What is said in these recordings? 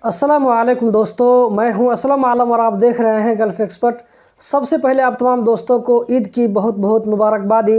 अस्सलामुअलैकुम दोस्तों, मैं हूं असलम आलम और आप देख रहे हैं गल्फ़ एक्सपर्ट। सबसे पहले आप तमाम दोस्तों को ईद की बहुत बहुत मुबारकबादी।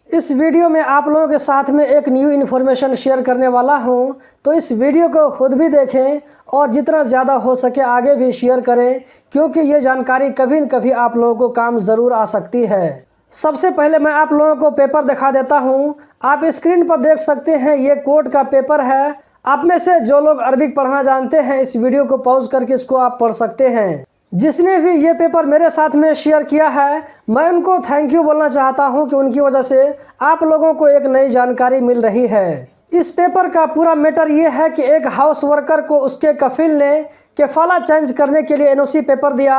इस वीडियो में आप लोगों के साथ में एक न्यू इन्फॉर्मेशन शेयर करने वाला हूं, तो इस वीडियो को खुद भी देखें और जितना ज़्यादा हो सके आगे भी शेयर करें, क्योंकि ये जानकारी कभी न कभी आप लोगों को काम ज़रूर आ सकती है। सबसे पहले मैं आप लोगों को पेपर दिखा देता हूं। आप स्क्रीन पर देख सकते हैं, ये कोर्ट का पेपर है। आप में से जो लोग अरबिक पढ़ना जानते हैं, इस वीडियो को पॉज करके इसको आप पढ़ सकते हैं। जिसने भी ये पेपर मेरे साथ में शेयर किया है, मैं उनको थैंक यू बोलना चाहता हूं कि उनकी वजह से आप लोगों को एक नई जानकारी मिल रही है। इस पेपर का पूरा मैटर ये है कि एक हाउस वर्कर को उसके कफिल ने कफाला चेंज करने के लिए एनओसी पेपर दिया।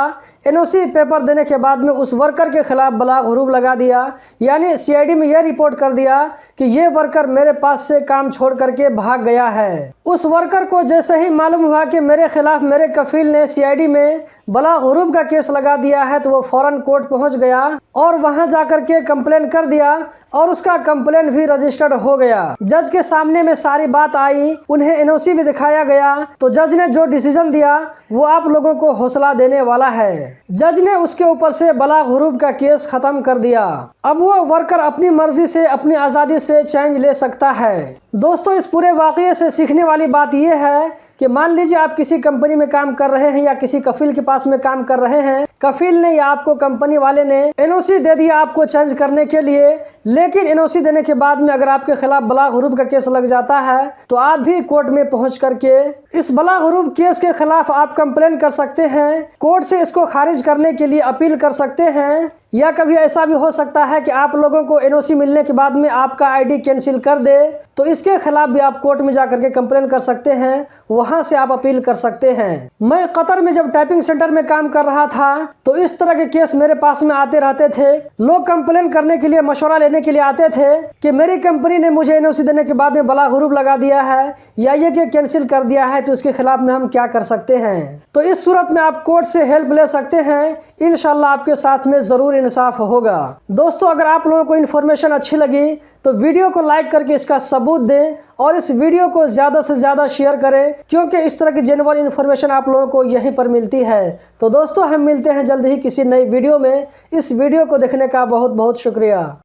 एनओसी पेपर देने के बाद में उस वर्कर के खिलाफ बलाग हुरूब लगा दिया, यानी सीआईडी में यह रिपोर्ट कर दिया कि ये वर्कर मेरे पास से काम छोड़ करके भाग गया है। उस वर्कर को जैसे ही मालूम हुआ कि मेरे खिलाफ मेरे कफिल ने सीआईडी में बलाग हुरूब का केस लगा दिया है, तो वो फौरन कोर्ट पहुंच गया और वहां जाकर के कंप्लेन कर दिया और उसका कंप्लेन भी रजिस्टर्ड हो गया। जज के सामने में सारी बात आई, उन्हें एनओसी भी दिखाया गया, तो जज ने जो डिसीजन दिया वो आप लोगों को हौसला देने वाला है। जज ने उसके ऊपर से बलाग हुरूब का केस खत्म कर दिया। अब वो वर्कर अपनी मर्जी से अपनी आज़ादी से चेंज ले सकता है। दोस्तों, इस पूरे वाक़ये से सीखने वाली बात यह है कि मान लीजिए आप किसी कंपनी में काम कर रहे हैं या किसी कफिल के पास में काम कर रहे हैं। कफिल ने या आपको कंपनी वाले ने एनओसी दे दिया आपको चेंज करने के लिए, लेकिन एनओसी देने के बाद में अगर आपके खिलाफ बलाग हुरूब का केस लग जाता है, तो आप भी कोर्ट में पहुंच करके इस बलाग हुरूब केस के खिलाफ आप कंप्लेन कर सकते हैं। कोर्ट से इसको खारिज करने के लिए अपील कर सकते हैं, या कभी ऐसा भी हो सकता है कि आप लोगों को एनओसी मिलने के बाद में आपका आईडी कैंसिल कर दे, तो इसके खिलाफ भी आप कोर्ट में जाकर के कंप्लेन कर सकते हैं, वहां से आप अपील कर सकते हैं। मैं कतर में जब टाइपिंग सेंटर में काम कर रहा था, तो इस तरह के केस मेरे पास में आते रहते थे। लोग कंप्लेन करने के लिए, मशवरा लेने के लिए आते थे कि मेरी कंपनी ने मुझे एनओसी देने के बाद में बलाग हुरूब लगा दिया है या ये कि कैंसिल कर दिया है, तो इसके खिलाफ में हम क्या कर सकते हैं। तो इस सूरत में आप कोर्ट से हेल्प ले सकते हैं। इंशाल्लाह आपके साथ में जरूर इंसाफ होगा। दोस्तों, अगर आप लोगों को इन्फॉर्मेशन अच्छी लगी तो वीडियो को लाइक करके इसका सबूत दें और इस वीडियो को ज़्यादा से ज़्यादा शेयर करें, क्योंकि इस तरह की जेन्युइन इन्फॉर्मेशन आप लोगों को यहीं पर मिलती है। तो दोस्तों, हम मिलते हैं जल्द ही किसी नई वीडियो में। इस वीडियो को देखने का बहुत बहुत शुक्रिया।